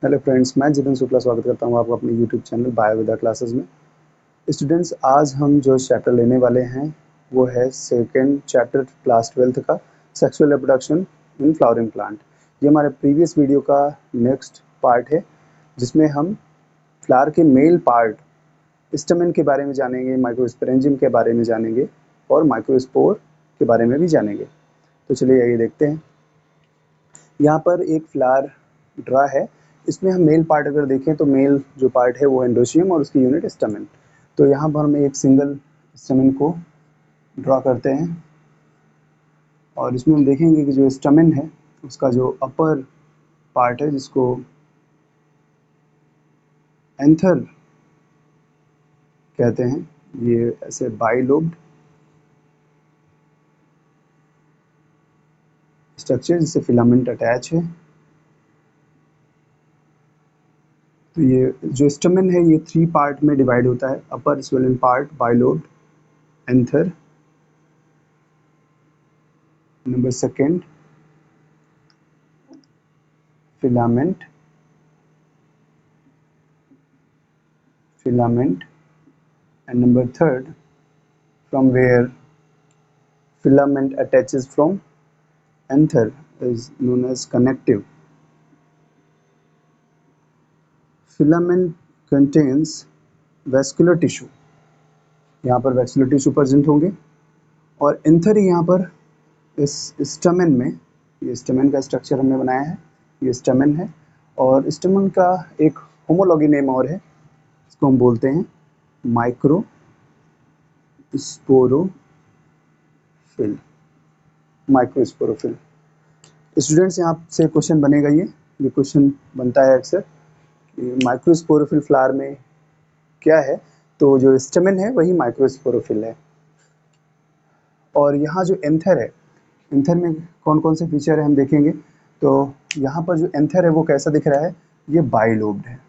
Hello friends, मैं जितेंद्र शुक्ला स्वागत करता हूँ आपका अपने यूट्यूब चैनल बायोविदा क्लासेस में। स्टूडेंट्स, आज हम जो चैप्टर लेने वाले हैं वो है सेकेंड चैप्टर क्लास 12th का sexual reproduction in flowering plant. ये हमारे प्रीवियस वीडियो का नेक्स्ट पार्ट है जिसमें हम फ्लावर के मेल पार्ट स्टैमेन के बारे में जानेंगे, माइक्रोस्पोरेंजियम के बारे में जानेंगे और माइक्रोस्पोर के बारे में भी जानेंगे। तो चलिए आइए देखते हैं। यहाँ पर एक फ्लावर ड्रा है। इसमें हम मेल पार्ट अगर देखें तो मेल जो पार्ट है वो एंड्रोशियम और उसकी यूनिट स्टैमेन। तो यहाँ पर हम एक सिंगल स्टैमेन को ड्रा करते हैं और इसमें हम देखेंगे कि जो स्टैमेन है उसका जो अपर पार्ट है जिसको एंथर कहते हैं, ये ऐसे बाइलोब्ड स्ट्रक्चर जिससे फिलामेंट अटैच है। तो ये जो स्टैमेन है ये 3 पार्ट में डिवाइड होता है: upper swollen part, bilobed, anther, number second filament, and number third from where filament attaches from anther is known as connective. Filament contains vascular tissue, यहाँ पर vascular tissue प्रेजेंट होंगे और anther यहाँ पर इस स्टैमेन में, ये स्टैमेन का स्ट्रक्चर हमने बनाया है, ये स्टैमेन है और स्टैमेन का एक होमोलॉगी नेम और है, इसको हम बोलते हैं माइक्रोस्पोरोफिल। स्टूडेंट्स, यहाँ से क्वेश्चन बनेगा, ये क्वेश्चन बनता है अक्सर कि माइक्रोस्पोरोफिल फ्लावर में क्या है। तो जो स्टेमेन है वही माइक्रोस्पोरोफिल है। और यहाँ जो एंथर है, एंथर में कौन कौन से फीचर है हम देखेंगे। तो यहाँ पर जो एंथर है वो कैसा दिख रहा है, ये बाइलोब्ड है,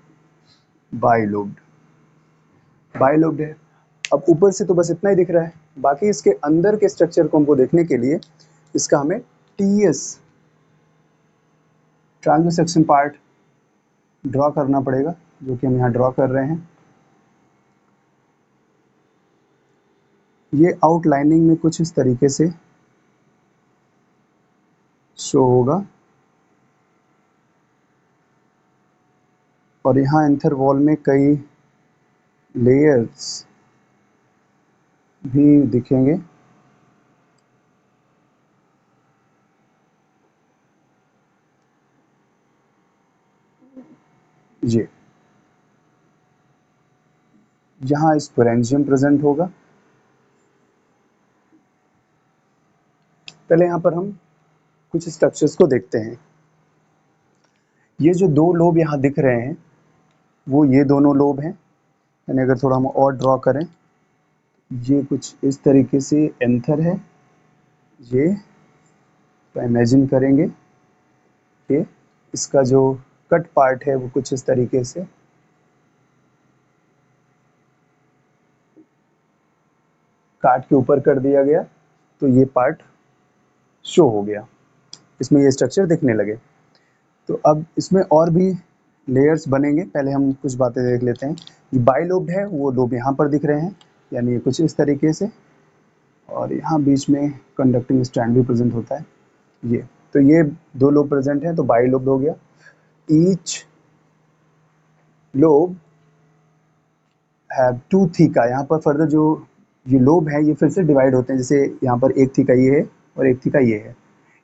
बाइलोब्ड है। अब ऊपर से तो बस इतना ही दिख रहा है, बाकी इसके अंदर के स्ट्रक्चर को हमको देखने के लिए इसका हमें TS transit section part draw करना पड़ेगा, जो कि हम यहाँ ड्रॉ कर रहे हैं। ये आउटलाइनिंग में कुछ इस तरीके से शो होगा और यहाँ एंथर वॉल में कई लेयर्स भी दिखेंगे। ये यहाँ स्पोरेंजियम प्रेजेंट होगा। पहले यहाँ पर हम कुछ स्ट्रक्चर्स को देखते हैं। ये जो 2 लोब यहाँ दिख रहे हैं वो ये दोनों लोब हैं, यानी अगर थोड़ा हम और ड्रॉ करें, ये कुछ इस तरीके से एंथर है, ये तो इमेजिन करेंगे कि इसका जो कट पार्ट है वो कुछ इस तरीके से काट के ऊपर कर दिया गया, तो ये पार्ट शो हो गया, इसमें ये स्ट्रक्चर दिखने लगे। तो अब इसमें और भी लेयर्स बनेंगे। पहले हम कुछ बातें देख लेते हैं। जो बाइलोब्ड है वो लोब यहाँ पर दिख रहे हैं, यानी कुछ इस तरीके से, और यहाँ बीच में कंडक्टिंग स्ट्रैंड भी प्रेजेंट होता है। ये तो ये 2 लोब प्रेजेंट हैं, तो बाइलोब्ड हो गया। Each lobe have 2 theca. यहाँ पर फर्दर जो ये लोब है ये फिर से डिवाइड होते हैं, जैसे यहाँ पर 1 थीका ये है और 1 थीका ये है,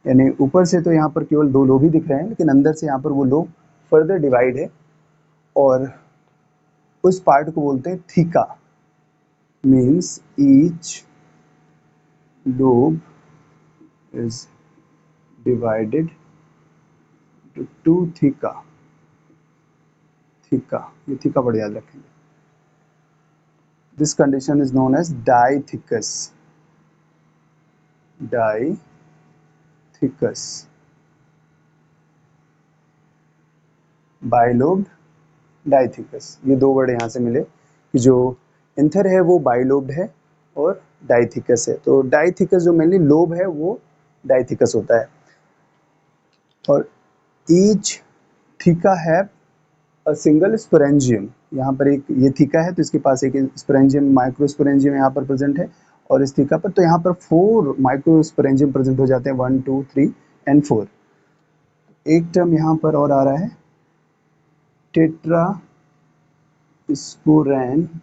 यानी ऊपर से तो यहाँ पर केवल 2 लोब ही दिख रहे हैं, लेकिन अंदर से यहाँ पर वो लोब फर्दर डिवाइड है और उस पार्ट को बोलते हैं theca. Means each lobe is divided to 2 theca. ये थीका बड़े याद रखेंगे। This condition is known as dithecous. Bilobed, dithecous, ये 2 वर्ड यहाँ से मिले कि जो एंथर है वो बाइलोब्ड है और डाइथिकस है। तो डाइथिकस जो मेनली लोब है वो डाइथिकस होता है। और each theca have single sporangium, यहाँ पर एक ये थीका है तो इसके पास एक स्पोरेंजियम माइक्रोस्पोरेंजियम यहाँ पर प्रेजेंट है, और इस थीका पर तो यहाँ पर 4 माइक्रोस्पोरेंजियम प्रेजेंट हो जाते हैं, 1 2 3 एंड 4। एक टर्म यहाँ पर और आ रहा है टेट्रा स्पोरेंजिएट,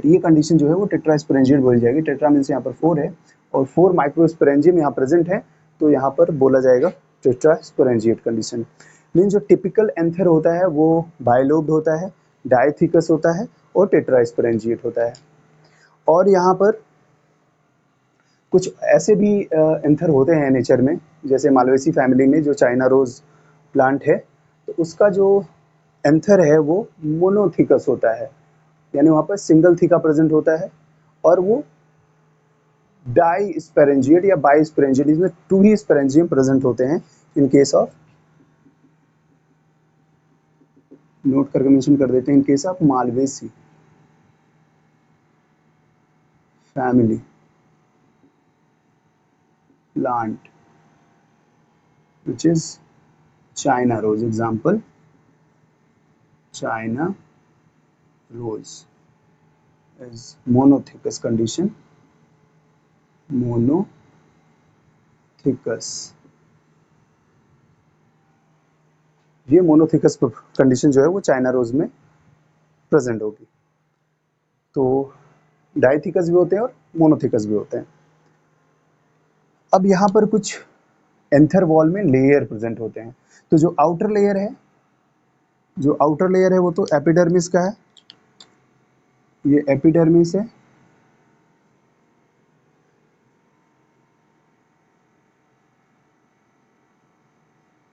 ये कंडीशन जो है वो टेट्रा स्पोरेंजिएट बोली जाएगी। टेट्रा मीन्स यहाँ पर 4 है और 4 माइक्रोस्पोरेंजियम यहाँ प्रेजेंट है, तो यहाँ पर बोला जाएगा टेट्रा स्पोरेंजिएट कंडीशन। मीन जो टिपिकल एंथर होता है वो बाइलोब्ड होता है, डायथिकस होता है और टेट्रा स्पोरेंजिएट होता है। और यहाँ पर कुछ ऐसे भी एंथर होते हैं नेचर में, जैसे मालवेसी फैमिली में जो चाइना रोज प्लांट है, तो उसका जो एंथर है वो मोनोथिकस होता है, यानी वहाँ पर सिंगल थीका प्रेजेंट होता है, और वो डाई स्पेरेंजिएट या बाई स्पेरेंजिएट, इसमें 2 ही स्पेरेंजियम प्रेजेंट होते हैं इन केस ऑफ, नोट करके मेंशन कर देते हैं, in case of Malvaceae family plant which is China rose. Example, China rose is monothecous condition, monothecous, ये मोनोथिकस कंडीशन जो है वो चाइना रोज में प्रेजेंट होगी। तो डाइथिकस भी होते हैं और मोनोथिकस भी होते हैं। अब यहाँ पर कुछ एंथर वॉल में लेयर प्रेजेंट होते हैं, तो जो आउटर लेयर है, वो तो एपिडर्मिस का है, ये एपिडर्मिस है,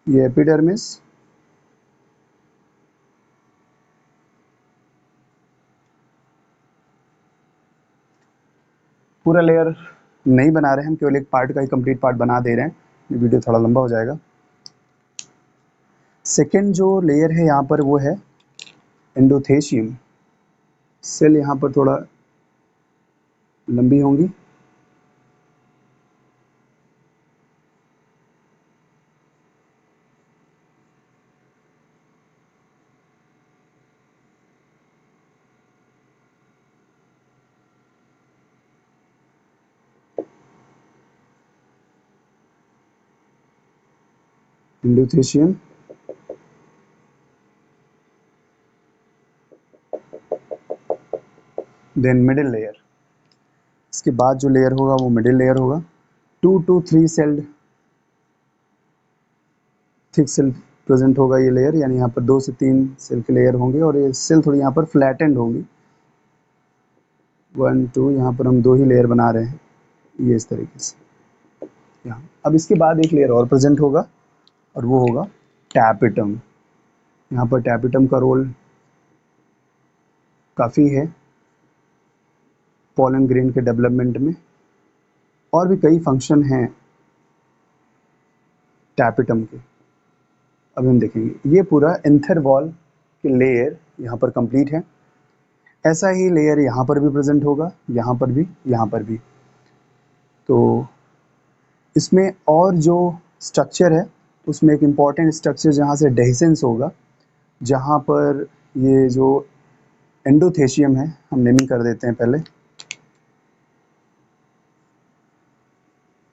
ये एपिडर्मिस, पूरा लेयर नहीं बना रहे हैं हम, केवल एक पार्ट का ही कंप्लीट पार्ट बना दे रहे हैं, ये वीडियो थोड़ा लंबा हो जाएगा। सेकेंड जो लेयर है यहाँ पर वो है एंडोथेशियम, सेल यहाँ पर थोड़ा लंबी होंगी, एंडोथेशियम, देन मिडिल लेयर, इसके बाद जो लेयर होगा वो मिडिल लेयर होगा। 2 to 3 celled thick cell present होगा ये लेयर, यानी यहाँ पर 2 से 3 सेल के लेयर होंगे, और ये सेल थोड़ी यहाँ पर फ्लैटेंड होंगी। 1 2, यहाँ पर हम 2 ही लेयर बना रहे हैं, ये इस तरीके से यहाँ। अब इसके बाद एक लेयर और प्रेजेंट होगा और वो होगा टैपिटम। यहाँ पर टैपिटम का रोल काफ़ी है पॉलन ग्रेन के डेवलपमेंट में, और भी कई फंक्शन हैं टैपिटम के, अभी हम देखेंगे। ये पूरा एंथर वॉल के लेयर यहाँ पर कंप्लीट है। ऐसा ही लेयर यहाँ पर भी प्रेजेंट होगा, यहाँ पर भी, यहाँ पर भी। तो इसमें और जो स्ट्रक्चर है उसमें एक इम्पॉर्टेंट स्ट्रक्चर जहाँ से डेहिसेंस होगा, जहाँ पर ये जो एंडोथेशियम है, हम नेमिंग कर देते हैं पहले,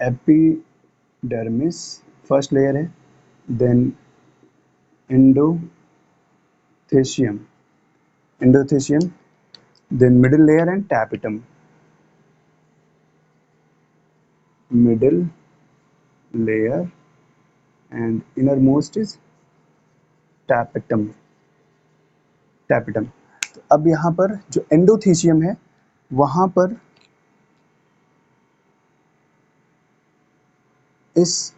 एपिडर्मिस फर्स्ट लेयर है, then endothecium, then middle layer and tapetum, middle layer and innermost is tapetum। तो अब यहाँ पर जो एंडोथेशियम है वहाँ पर इस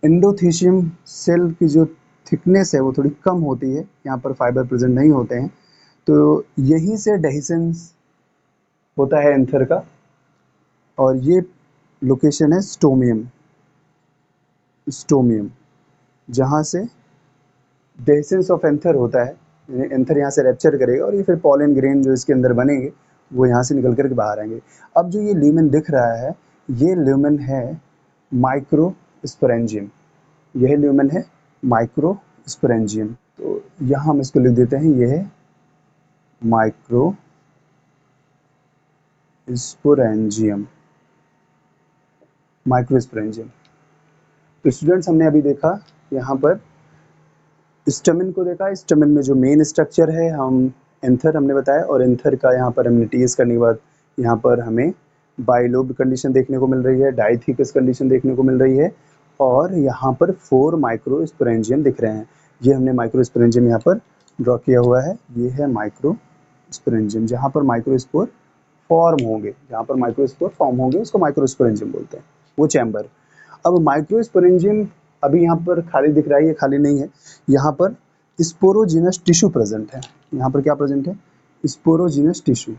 एंडोथेशियम सेल की जो थिकनेस है वो थोड़ी कम होती है, यहाँ पर फाइबर प्रेजेंट नहीं होते हैं, तो यहीं से डेहिसेंस होता है एंथर का, और ये लोकेशन है स्टोमियम, जहाँ से डेहिसेंस ऑफ एंथर होता है, यानी एंथर यहाँ से रैप्चर करेगा और ये फिर पॉलन ग्रेन जो इसके अंदर बनेंगे वो यहाँ से निकल कर के बाहर आएंगे। अब जो ये ल्यूमेन दिख रहा है, ये ल्यूमेन है माइक्रोस्पोरेंजियम, यह ल्यूमेन है माइक्रोस्पोरेंजियम। तो यहाँ हम इसको लिख देते हैं, ये है माइक्रो स्पोरेंजियम। Micro sporangium. तो स्टूडेंट्स हमने अभी देखा यहाँ पर स्टैमेन को देखा। स्टैमेन में जो मेन स्ट्रक्चर है हम एंथर हमने बताया, और एंथर का यहाँ पर हमने टीएस करने के बाद यहाँ पर हमें बाइलोब कंडीशन देखने को मिल रही है, डाइथिकस कंडीशन देखने को मिल रही है, और यहाँ पर 4 माइक्रो स्पोरेंजियम दिख रहे हैं। ये हमने माइक्रो स्पोरेंजियम यहाँ पर ड्रॉ किया हुआ है। ये है माइक्रो स्पोरेंजियम, जहाँ पर माइक्रोस्पोर फॉर्म होंगे, जहाँ पर माइक्रोस्पोर फॉर्म होंगे उसको माइक्रोस्पोरेंजियम बोलते हैं, वो चैम्बर। अब माइक्रोस्पोरेंजियम अभी यहाँ पर खाली दिख रहा है, ये खाली नहीं है। यहाँ पर स्पोरोजिनस टिश्यू प्रेजेंट है। यहाँ पर क्या प्रेजेंट है? Sporogenous tissue.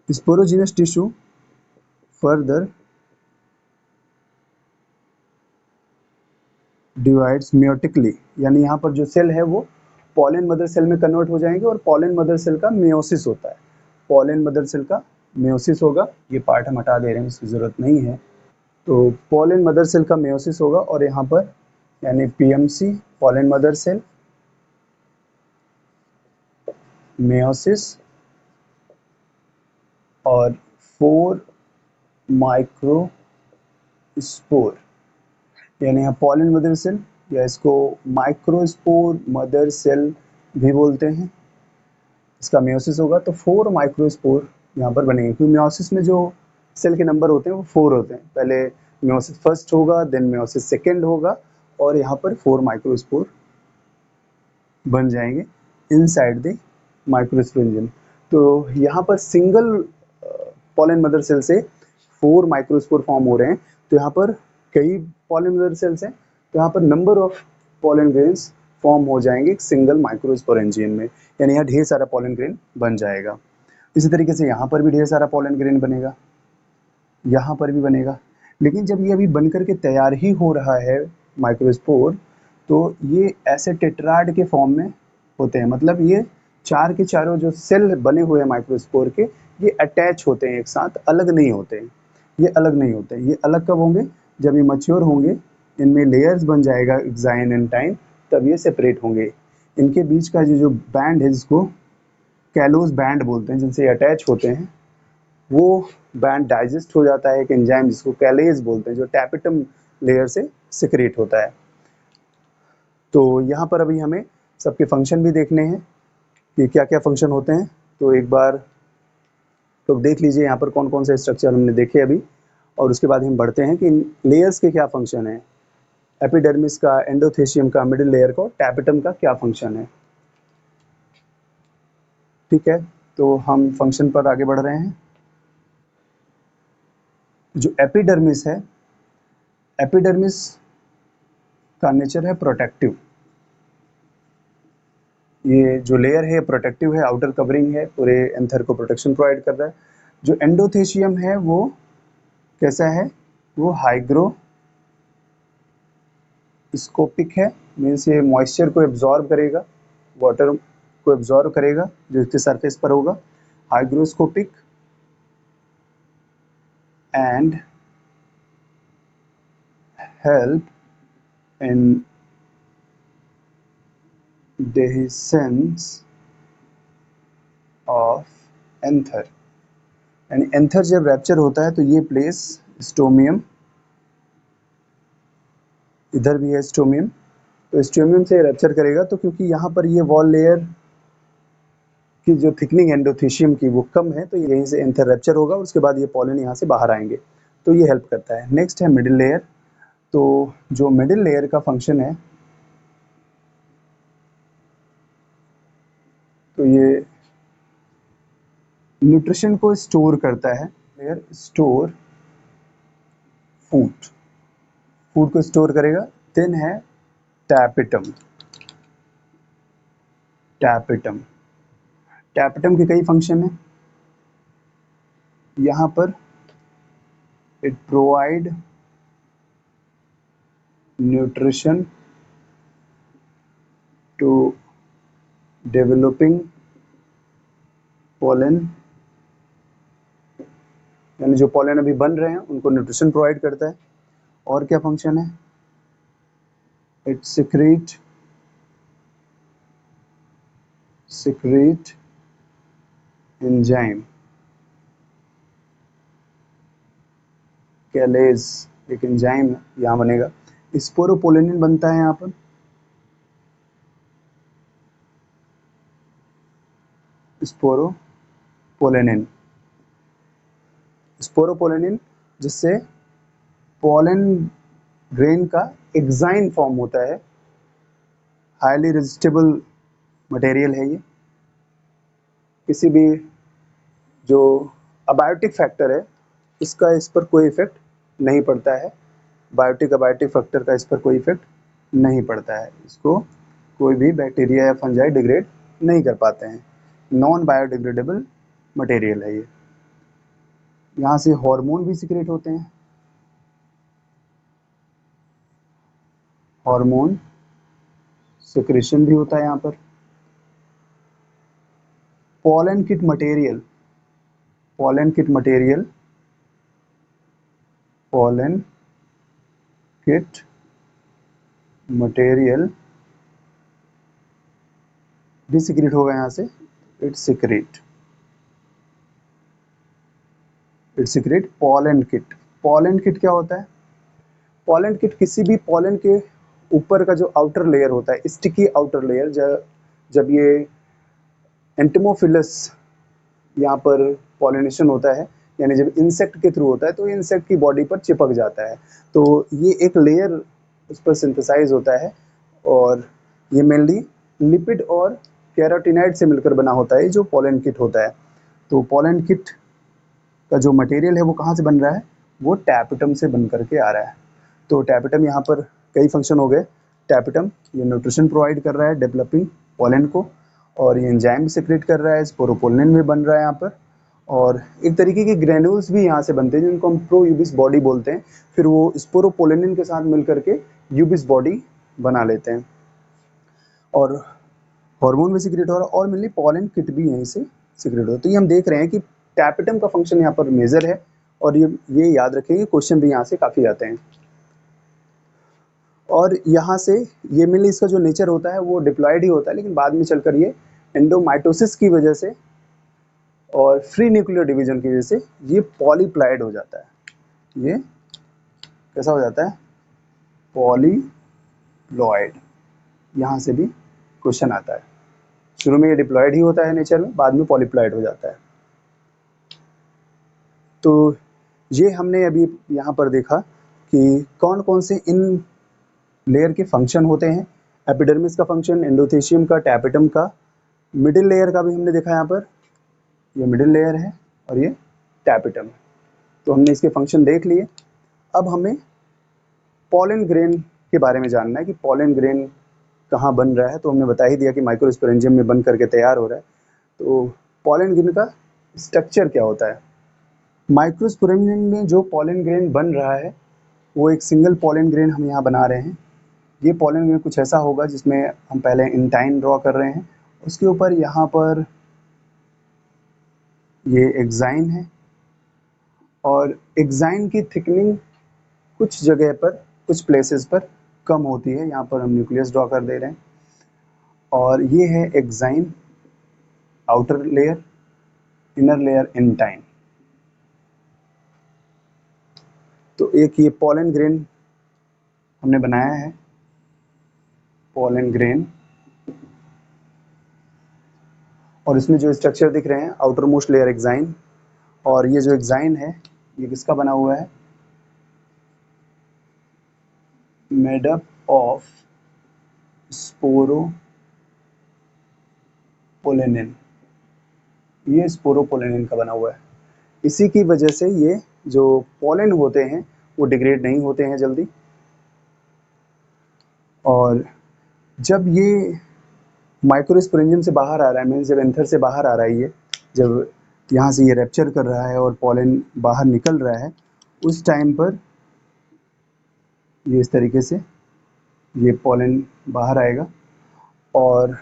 Sporogenous tissue further divides meiotically, यानी यहाँ पर जो सेल है वो पॉलन मदर सेल में कन्वर्ट हो जाएंगे, और पॉलन मदर सेल का मेयोसिस होता है। पॉलन मदर सेल का मेयोसिस होगा। ये पार्ट हम हटा दे रहे हैं, इसकी जरूरत नहीं है। तो पॉलन मदर सेल का मेयोसिस होगा, और यहाँ पर यानी PMC pollen mother cell meiosis और 4 माइक्रोस्पोर, यानी यहाँ पॉलन मदर सेल, या इसको माइक्रोस्पोर मदर सेल भी बोलते हैं। इसका मेयोसिस होगा तो 4 माइक्रोस्पोर यहाँ पर बनेंगे, क्योंकि मेयोसिस में जो सेल के नंबर होते हैं वो 4 होते हैं। पहले मेयोसिस फर्स्ट होगा, देन मेयोसिस सेकेंड होगा, और यहाँ पर 4 माइक्रोस्पोर बन जाएंगे इनसाइड द माइक्रोस्पोरेंजियम। तो यहाँ पर सिंगल पॉलन मदर सेल से 4 माइक्रोस्पोर फॉर्म हो रहे हैं। तो यहाँ पर कई पॉलन मदर सेल्स हैं, तो यहाँ पर number of pollen grains form हो जाएंगे एक सिंगल माइक्रोस्पोरेंजियम में, यानी यहाँ ढेर सारा पॉलन ग्रेन बन जाएगा। इसी तरीके से यहाँ पर भी ढेर सारा पॉलन ग्रेन बनेगा, यहाँ पर भी बनेगा। लेकिन जब ये अभी बनकर के तैयार ही हो रहा है माइक्रोस्पोर, तो ये ऐसे टेट्राड के फॉर्म में होते हैं। मतलब ये चार के चारों जो सेल बने हुए हैं माइक्रोस्पोर के, ये अटैच होते हैं एक साथ, अलग नहीं होते हैं। ये अलग नहीं होते हैं। ये अलग कब होंगे? जब ये मैच्योर होंगे, इनमें लेयर्स बन जाएगा एक्साइन एंड टाइम, तब ये सेपरेट होंगे। इनके बीच का जो बैंड है, जिसको कैलोस बैंड बोलते हैं, जिनसे अटैच होते हैं, वो बैंड डाइजेस्ट हो जाता है एक एंजाइम जिसको कैलेज बोलते हैं, जो टैपेटम लेयर से सिक्रेट होता है। तो यहाँ पर अभी हमें सबके फंक्शन भी देखने हैं कि क्या क्या फंक्शन होते हैं। तो एक बार तो देख लीजिए यहाँ पर कौन कौन से स्ट्रक्चर हमने देखे अभी, और उसके बाद हम बढ़ते हैं कि इन लेयर्स के क्या फंक्शन है। एपिडर्मिस का, एंडोथेशियम का, मिडिल लेयर का, टैपेटम का क्या फंक्शन है। ठीक है, तो हम फंक्शन पर आगे बढ़ रहे हैं। जो एपिडर्मिस है, एपिडर्मिस का नेचर है प्रोटेक्टिव। ये जो लेयर है प्रोटेक्टिव है, आउटर कवरिंग है, पूरे एंथर को प्रोटेक्शन प्रोवाइड कर रहा है। जो एंडोथेशियम है वो कैसा है? वो हाइग्रोस्कोपिक है, मीन्स ये मॉइस्चर को एब्जॉर्ब करेगा, वाटर को एब्जॉर्ब करेगा जो इसके सरफेस पर होगा। Hygroscopic and help in dehiscence of anther, यानी एंथर जब रैप्चर होता है तो ये प्लेस स्टोमियम, इधर भी है स्टोमियम, तो स्टोमियम से रैप्चर करेगा। तो क्योंकि यहाँ पर ये वॉल लेयर की जो थिकनिंग एंडोथेशियम की वो कम है, तो यहीं से एंथर रैप्चर होगा, उसके बाद ये पॉलन यहाँ से बाहर आएंगे, तो ये हेल्प करता है। नेक्स्ट है मिडिल लेयर। तो जो मिडिल लेयर का फंक्शन है, तो ये न्यूट्रिशन को स्टोर करता है। लेयर स्टोर फूड, फूड को स्टोर करेगा। देन है टैपेटम। टैपेटम, टैपेटम के कई फंक्शन हैं। यहाँ पर it provide nutrition to developing pollen, यानी जो पोलन अभी बन रहे हैं उनको न्यूट्रिशन प्रोवाइड करता है। और क्या फंक्शन है? it secrete enzyme कैलेज, एक एंजाइम यहाँ बनेगा। स्पोरोपोलिनिन बनता है यहाँ पर, स्पोरोपोलिनिन, स्पोरोपोलिनिन जिससे पोलन ग्रेन का एक्साइन फॉर्म होता है। हाईली रेजिस्टेबल मटेरियल है ये, किसी भी जो अबायोटिक फैक्टर है इसका इस पर कोई इफेक्ट नहीं पड़ता है, बायोटिक अबायोटिक फैक्टर का इस पर कोई इफेक्ट नहीं पड़ता है, इसको कोई भी बैक्टीरिया या फंजाई डिग्रेड नहीं कर पाते हैं। नॉन बायोडिग्रेडेबल मटेरियल है ये। यहाँ से हार्मोन भी सिक्रेट होते हैं, हार्मोन सिक्रेशन भी होता है यहाँ पर। Pollen kit material, pollen kit material, pollen kit material भी सिक्रेट होगा यहाँ से। It secrete pollen kit. Pollen kit क्या होता है? पोलन किट किसी भी पोलन के ऊपर का जो आउटर लेयर होता है, स्टिकी आउटर लेयर, जब ये एंटिमोफिलस यहाँ पर पॉलिनेशन होता है, यानी जब इंसेक्ट के थ्रू होता है तो इंसेक्ट की बॉडी पर चिपक जाता है, तो ये एक लेयर उस पर सिंथेसाइज होता है और ये मेनली लिपिड और कैरोटीनाइड से मिलकर बना होता है जो पोलन किट होता है। तो पोलन किट का जो मटेरियल है वो कहाँ से बन रहा है? वो टैपेटम से बन करके आ रहा है। तो टैपेटम यहाँ पर कई फंक्शन हो गए। टैपेटम ये न्यूट्रिशन प्रोवाइड कर रहा है डेवलपिंग पोलन को, और ये एंजाइम सिक्रेट कर रहा है, स्पोरोपोलिन भी बन रहा है यहाँ पर, और एक तरीके के ग्रेन्यूल्स भी यहाँ से बनते हैं जिनको हम प्रोयूबिस बॉडी बोलते हैं। फिर वो स्पोरोपोलिन के साथ मिल करके यूबिस बॉडी बना लेते हैं, और हार्मोन भी सिक्रेट हो रहा है, और मेनली पोलन किट भी यहीं से सिक्रेट हो रहा है। तो ये हम देख रहे हैं कि टैपेटम का फंक्शन यहाँ पर मेजर है, और ये याद रखेंगे, क्वेश्चन भी यहाँ से काफ़ी आते हैं। और यहाँ से ये मेनली इसका जो नेचर होता है वो डिप्लॉयड ही होता है, लेकिन बाद में चलकर ये एंडोमाइटोसिस की वजह से और फ्री न्यूक्लियर डिवीजन की वजह से ये पॉलीप्लॉयड हो जाता है। ये कैसा हो जाता है? पॉलीप्लॉयड। यहाँ से भी क्वेश्चन आता है। शुरू में ये डिप्लॉयड ही होता है नेचर में, बाद में पॉलीप्लॉयड हो जाता है। तो ये हमने अभी यहाँ पर देखा कि कौन कौन से इन लेयर के फंक्शन होते हैं। एपिडर्मिस का फंक्शन, एंडोथेशियम का, टैपेटम का, मिडिल लेयर का भी हमने देखा यहाँ पर, ये मिडिल लेयर है और ये टैपेटम है। तो हमने इसके फंक्शन देख लिए। अब हमें पोलन ग्रेन के बारे में जानना है कि पोलन ग्रेन कहाँ बन रहा है। तो हमने बता ही दिया कि माइक्रोस्पोरेंजियम में बन करके तैयार हो रहा है। तो पोलन ग्रेन का स्ट्रक्चर क्या होता है? माइक्रोस्पोरेंजियम में जो पोलन ग्रेन बन रहा है वो एक सिंगल पोलन ग्रेन हम यहाँ बना रहे हैं। ये पोलन ग्रेन कुछ ऐसा होगा जिसमें हम पहले इंटाइन ड्रॉ कर रहे हैं, उसके ऊपर यहाँ पर ये एक्साइन है, और एक्साइन की थिकनिंग कुछ जगह पर, कुछ प्लेसेस पर कम होती है। यहाँ पर हम न्यूक्लियस ड्रॉ कर दे रहे हैं, और ये है exine outer layer, inner layer intine. तो एक ये पोलन ग्रेन हमने बनाया है, पोलन ग्रेन, और इसमें जो स्ट्रक्चर दिख रहे हैं, आउटर मोस्ट लेयर एक्साइन, और ये जो एक्साइन है ये किसका बना हुआ है? मेड अप ऑफ स्पोरोपोलिनिन, ये स्पोरोपोलिनिन का बना हुआ है। इसी की वजह से ये जो पोलन होते हैं वो डिग्रेड नहीं होते हैं जल्दी, और जब ये माइक्रोस्पोरेंजियम से बाहर आ रहा है, मीन्स जब एंथर से बाहर आ रहा है, ये जब यहाँ से ये रैप्चर कर रहा है और पोलन बाहर निकल रहा है, उस टाइम पर ये इस तरीके से ये पोलन बाहर आएगा, और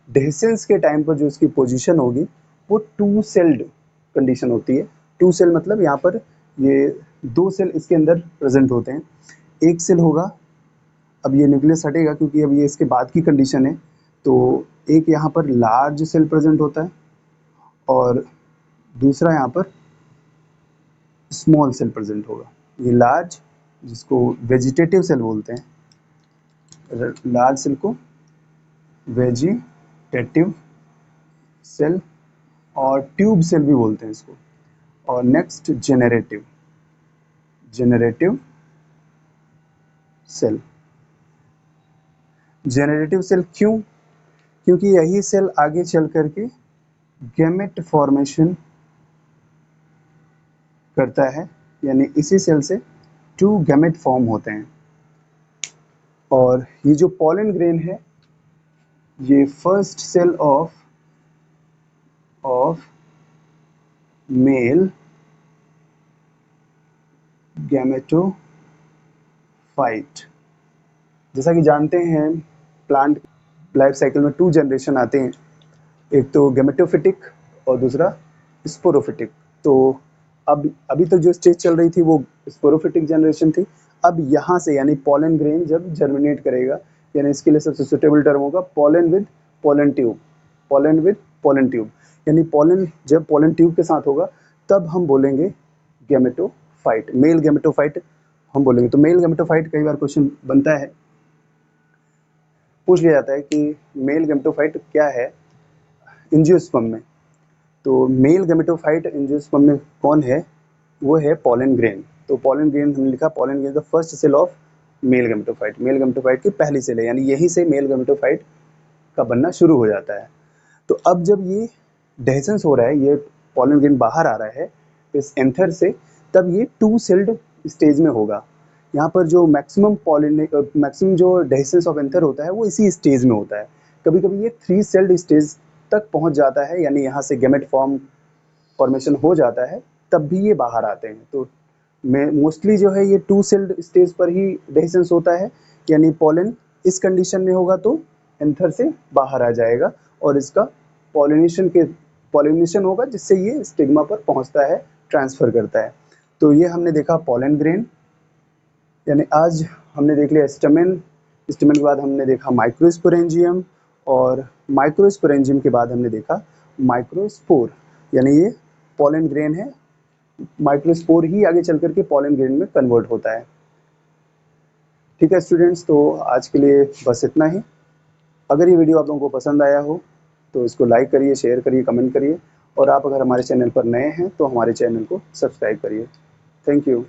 डेhiscence के टाइम पर जो इसकी पोजीशन होगी वो टू सेल्ड कंडीशन होती है। टू सेल मतलब यहाँ पर ये दो सेल इसके अंदर प्रेजेंट होते हैं। एक सेल होगा अब ये न्यूक्लियस हटेगा क्योंकि अब ये इसके बाद की कंडीशन है। तो एक यहाँ पर लार्ज सेल प्रेजेंट होता है और दूसरा यहाँ पर स्मॉल सेल प्रेजेंट होगा। ये लार्ज, जिसको वेजिटेटिव सेल बोलते हैं, लार्ज सेल को वेजिटेटिव सेल और ट्यूब सेल भी बोलते हैं इसको। और next generative cell. Generative cell क्यों? क्योंकि यही सेल आगे चल करके गैमेट फॉर्मेशन करता है, यानी इसी सेल से 2 गैमेट फॉर्म होते हैं। और ये जो पॉलन ग्रेन है, ये first cell of male gametophyte. जैसा कि जानते हैं, प्लांट लाइफ साइकिल में 2 जनरेशन आते हैं, एक तो गैमेटोफिटिक और दूसरा स्पोरोफिटिक। तो अब अभी तक जो स्टेज चल रही थी वो स्पोरोफिटिक जनरेशन थी। अब यहाँ से यानी पॉलन ग्रेन जब जर्मिनेट करेगा, यानी इसके लिए सबसे सुटेबल टर्म होगा pollen with pollen tube. Pollen with pollen tube, यानी पॉलन जब पोलन ट्यूब के साथ होगा तब हम बोलेंगे गैमेटोफाइट, मेल गैमेटोफाइट हम बोलेंगे। तो मेल गैमेटोफाइट कई बार क्वेश्चन बनता है, पूछ लिया जाता है कि मेल गैमेटोफाइट क्या है एंजियोस्पर्म में। तो मेल गैमेटोफाइट एंजियोस्पर्म में कौन है? वो है पॉलन ग्रेन। तो पॉलन ग्रेन हमने लिखा, pollen grain the first cell of male gametophyte. Male gametophyte की पहली सेल है, यानी यहीं से मेल गैमेटोफाइट का बनना शुरू हो जाता है। तो अब जब ये डेhiscence हो रहा है, ये पॉलन ग्रेन बाहर आ रहा है इस एंथर से, तब ये 2 सेल्ड स्टेज में होगा। यहाँ पर जो मैक्सिमम जो डेhiscence ऑफ एंथर होता है वो इसी स्टेज में होता है। कभी कभी ये 3 सेल्ड स्टेज तक पहुँच जाता है, यानी यहाँ से गैमेट फॉर्मेशन हो जाता है, तब भी ये बाहर आते हैं। तो मोस्टली जो है ये 2 सेल्ड स्टेज पर ही डेhiscence होता है, यानी पॉलन इस कंडीशन में होगा तो एंथर से बाहर आ जाएगा और इसका पॉलिनेशन होगा, जिससे ये स्टिग्मा पर पहुंचता है, ट्रांसफर करता है। तो ये हमने देखा पॉलन ग्रेन, यानी आज हमने देख लिया स्टमेन। स्टमेन के बाद हमने देखा माइक्रोस्पोरेंजियम, और माइक्रोस्पोरेंजियम के बाद हमने देखा माइक्रोस्पोर, यानी ये पॉलन ग्रेन है। माइक्रोस्पोर ही आगे चल करके पॉलन ग्रेन में कन्वर्ट होता है। ठीक है स्टूडेंट्स, तो आज के लिए बस इतना ही। अगर ये वीडियो आप लोगों को पसंद आया हो तो इसको लाइक करिए, शेयर करिए, कमेंट करिए, और आप अगर हमारे चैनल पर नए हैं तो हमारे चैनल को सब्सक्राइब करिए। Thank you.